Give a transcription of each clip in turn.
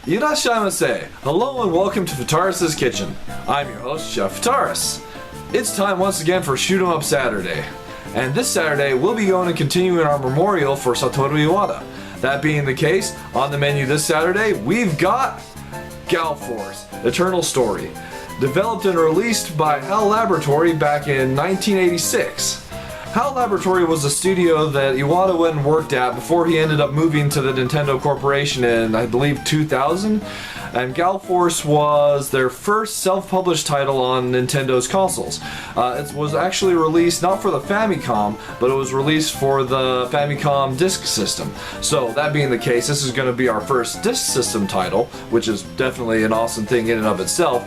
Irashaimase! Hello and welcome to Fitaurus Kitchen. I'm your host, Chef Fitaurus. It's time once again for Shoot 'em Up Saturday. And this Saturday, we'll be going and continuing our memorial for Satoru Iwata. That being the case, on the menu this Saturday, we've got Gall Force, Eternal Story. Developed and released by Hal Laboratory back in 1986. Hal Laboratory was a studio that Iwata went and worked at before he ended up moving to the Nintendo Corporation in, I believe, 2000. And Gall Force was their first self-published title on Nintendo's consoles. It was actually released not for the Famicom, but it was released for the Famicom Disk System. So that being the case, this is going to be our first Disk System title, which is definitely an awesome thing in and of itself.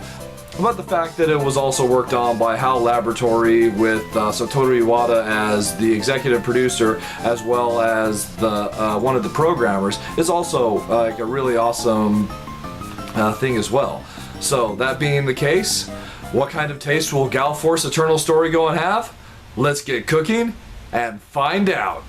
But the fact that it was also worked on by Hal Laboratory with Satoru Iwata as the executive producer as well as the one of the programmers is also like a really awesome thing as well. So that being the case, what kind of taste will Gall Force Eternal Story go and have? Let's get cooking and find out.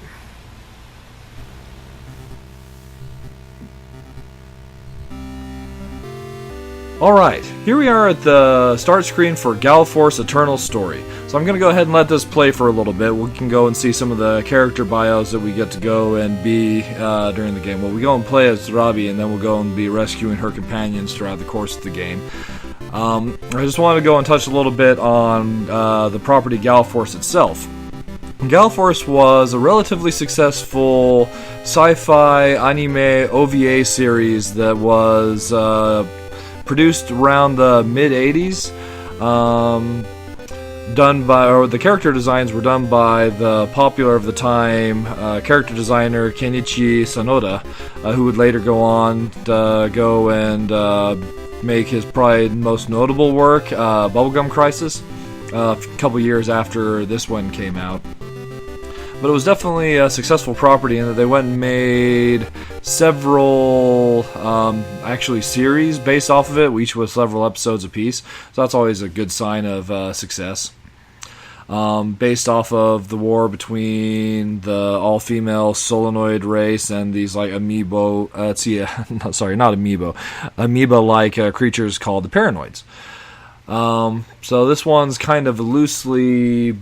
Alright, here we are at the start screen for Gall Force Eternal Story. So I'm going to go ahead and let this play for a little bit. We can go and see some of the character bios that we get to go and be during the game. Well, we go and play as Rabi, and then we'll go and be rescuing her companions throughout the course of the game. I just want to go and touch a little bit on the property Gall Force itself. Gall Force was a relatively successful sci-fi anime OVA series that was produced around the mid-80s, the character designs were done by the popular of the time character designer Kenichi Sonoda, who would later go on to go and make his probably most notable work, Bubblegum Crisis, a couple years after this one came out. But it was definitely a successful property in that they went and made several actually series based off of it, each with several episodes apiece. So that's always a good sign of success. Based off of the war between the all-female solenoid race and these like amoeba, amoeba-like creatures called the Paranoids. So this one's kind of loosely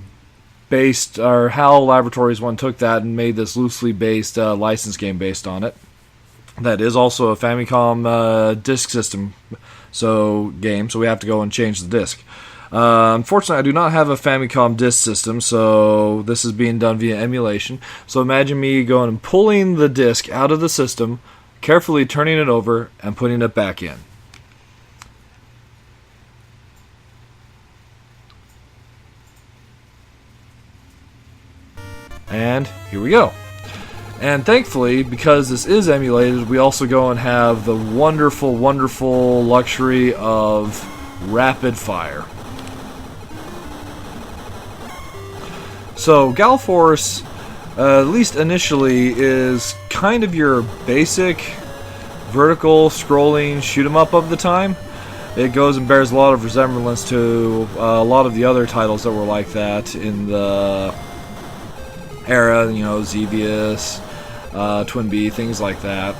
based, or Hal Laboratories one took that and made this loosely based license game based on it. That is also a Famicom disk system game, so we have to go and change the disc. Unfortunately, I do not have a Famicom disk system, so this is being done via emulation. So imagine me going and pulling the disc out of the system, carefully turning it over, and putting it back in. And here we go. And thankfully, because this is emulated, we also go and have the wonderful, wonderful luxury of rapid fire. So, Gall Force, at least initially, is kind of your basic vertical scrolling shoot 'em up of the time. It goes and bears a lot of resemblance to a lot of the other titles that were like that in the era, Xevious, Twin Bee, things like that.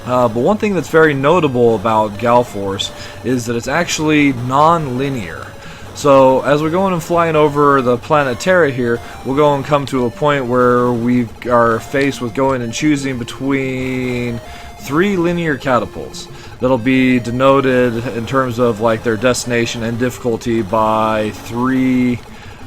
But one thing that's very notable about Gall Force is that it's actually non-linear. So as we're going and flying over the planet Terra here, we'll go and come to a point where we are faced with going and choosing between 3 linear catapults that'll be denoted in terms of like their destination and difficulty by 3.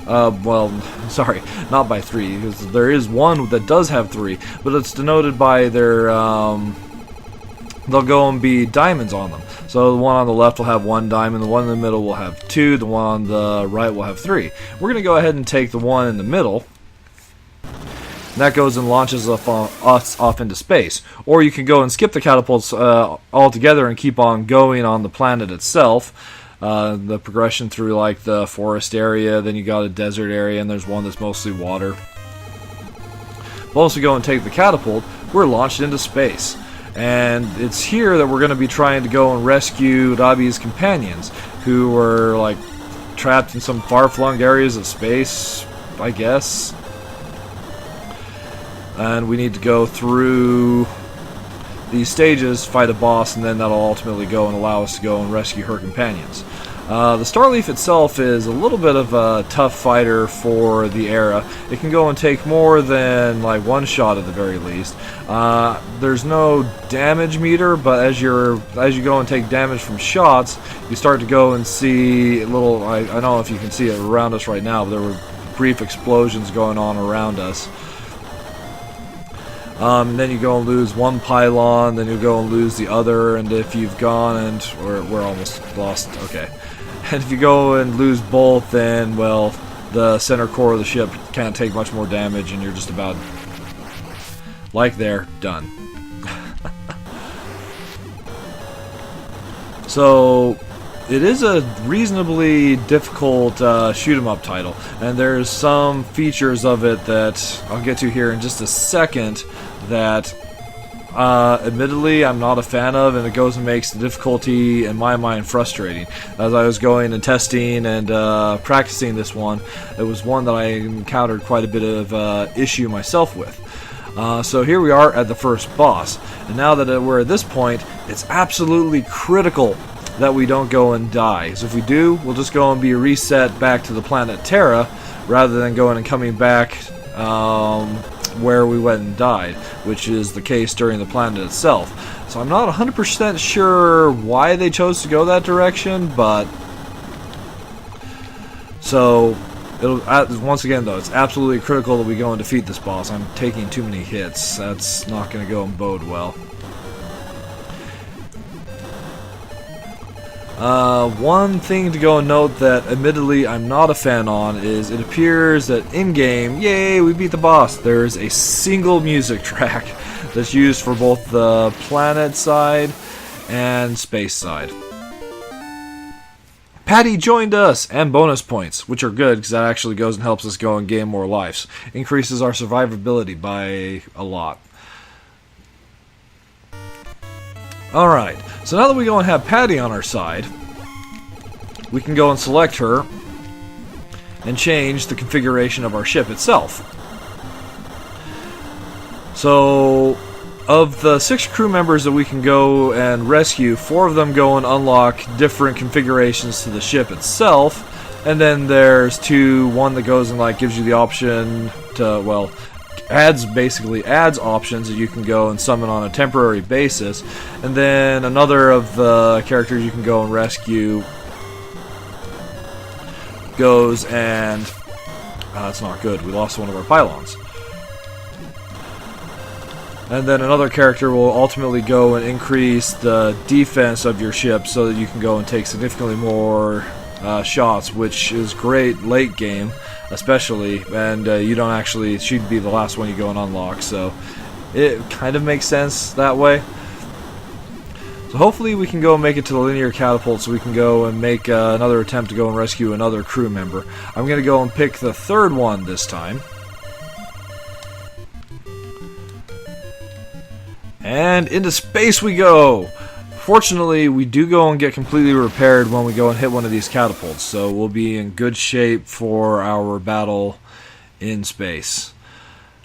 Not by 3, because there is one that does have 3, but it's denoted by their, they'll go and be diamonds on them. So the one on the left will have 1 diamond, the one in the middle will have 2, the one on the right will have 3. We're going to go ahead and take the one in the middle, and that goes and launches us off into space. Or you can go and skip the catapults altogether and keep on going on the planet itself. The progression through like the forest area, then you got a desert area, and there's one that's mostly water. Once we go and take the catapult, we're launched into space. And it's here that we're going to be trying to go and rescue Rabi's companions, who were like trapped in some far-flung areas of space, I guess. And we need to go through these stages, fight a boss, and then that'll ultimately go and allow us to go and rescue her companions. The Starleaf itself is a little bit of a tough fighter for the era. It can go and take more than like one shot at the very least. There's no damage meter, but as you go and take damage from shots, you start to go and see little. I don't know if you can see it around us right now, but there were brief explosions going on around us. Then you go and lose one pylon, then you go and lose the other, and if you've gone and we're almost lost. Okay. And if you go and lose both, then, well, the center core of the ship can't take much more damage, and you're just about, like there, done. So, it is a reasonably difficult shoot-'em-up title, and there's some features of it that I'll get to here in just a second that admittedly I'm not a fan of, and it goes and makes the difficulty in my mind frustrating. As I was going and testing and practicing this one, it was one that I encountered quite a bit of issue myself with. So here we are at the first boss, and now that we're at this point, it's absolutely critical that we don't go and die. So if we do, we'll just go and be reset back to the planet Terra, rather than going and coming back where we went and died, which is the case during the planet itself. So I'm not 100% sure why they chose to go that direction, but so once again though, it's absolutely critical that we go and defeat this boss. I'm taking too many hits. That's not going to go and bode well. One thing to go and note that admittedly I'm not a fan on is it appears that in-game, yay, we beat the boss, there's a single music track that's used for both the planet side and space side. Patty joined us, and bonus points, which are good because that actually goes and helps us go and gain more lives. Increases our survivability by a lot. Alright, so now that we go and have Patty on our side, we can go and select her and change the configuration of our ship itself. So, of the 6 crew members that we can go and rescue, 4 of them go and unlock different configurations to the ship itself, and then there's one that goes and like gives you the option to, well, basically adds options that you can go and summon on a temporary basis, and then another of the characters you can go and rescue goes and that's not good, we lost one of our pylons. And then another character will ultimately go and increase the defense of your ship so that you can go and take significantly more shots, which is great late game especially, and you don't actually, she'd be the last one you go and unlock, so it kind of makes sense that way. So hopefully we can go and make it to the linear catapult so we can go and make another attempt to go and rescue another crew member. I'm going to go and pick the third one this time. And into space we go! Fortunately, we do go and get completely repaired when we go and hit one of these catapults, so we'll be in good shape for our battle in space.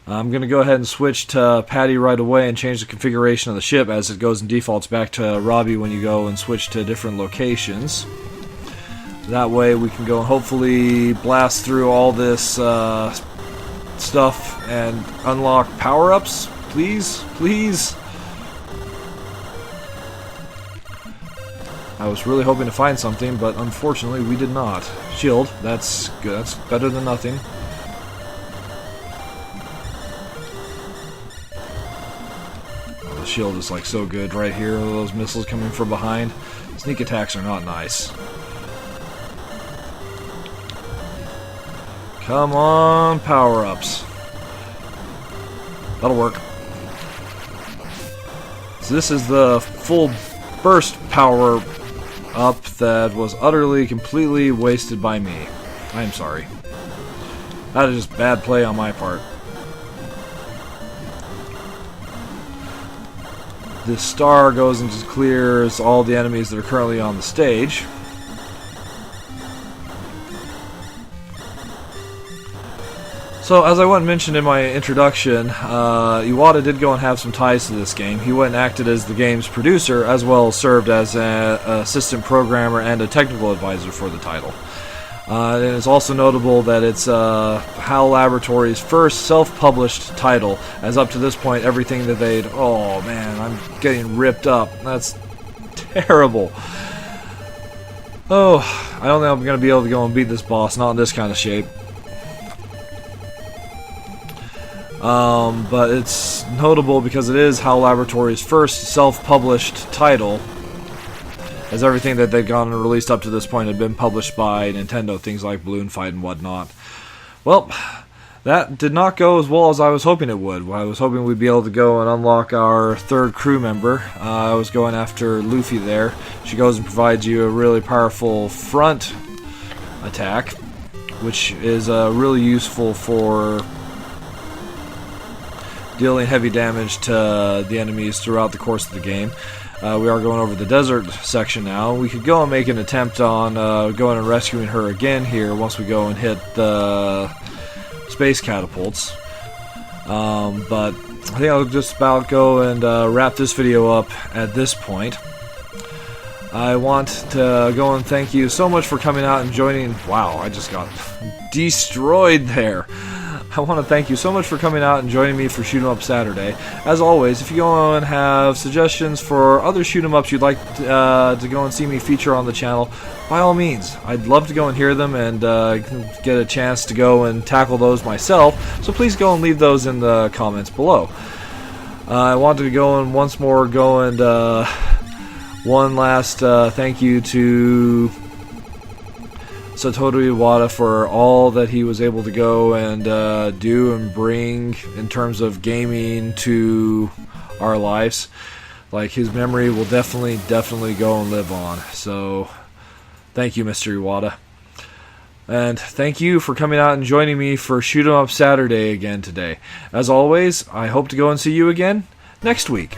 I'm going to go ahead and switch to Patty right away and change the configuration of the ship as it goes and defaults back to Robbie when you go and switch to different locations. That way we can go and hopefully blast through all this stuff and unlock power-ups. Please, please. I was really hoping to find something, but unfortunately we did not. Shield, that's good. That's better than nothing. Oh, the shield is like so good right here. Those missiles coming from behind. Sneak attacks are not nice. Come on, power-ups. That'll work. So this is the full burst power up that was utterly, completely wasted by me. I'm sorry. That is just bad play on my part. This star goes and just clears all the enemies that are currently on the stage. So, as I went and mentioned in my introduction, Iwata did go and have some ties to this game. He went and acted as the game's producer, as well as served as an assistant programmer and a technical advisor for the title. And it's also notable that it's Hal Laboratory's first self-published title, as up to this point, everything that they'd... Oh, man, I'm getting ripped up. That's terrible. Oh, I don't think I'm going to be able to go and beat this boss, not in this kind of shape. But it's notable because it is Hal Laboratory's first self-published title, as everything that they've gone and released up to this point had been published by Nintendo, things like Balloon Fight and whatnot. Well, that did not go as well as I was hoping it would. I was hoping we'd be able to go and unlock our third crew member. I was going after Luffy there. She goes and provides you a really powerful front attack, which is really useful for dealing heavy damage to the enemies throughout the course of the game. We are going over the desert section now. We could go and make an attempt on going and rescuing her again here once we go and hit the space catapults. But I think I'll just about go and wrap this video up at this point. I want to go and thank you so much for coming out and joining. Wow, I just got destroyed there. I want to thank you so much for coming out and joining me for Shoot 'em Up Saturday. As always, if you go and have suggestions for other Shoot 'em Ups you'd like to go and see me feature on the channel, by all means, I'd love to go and hear them and get a chance to go and tackle those myself, so please go and leave those in the comments below. I want to go and once more go and one last thank you to Satoru Iwata for all that he was able to go and do and bring in terms of gaming to our lives. Like, his memory will definitely go and live on. So, thank you, Mr. Iwata. And thank you for coming out and joining me for Shoot 'em Up Saturday again today. As always, I hope to go and see you again next week.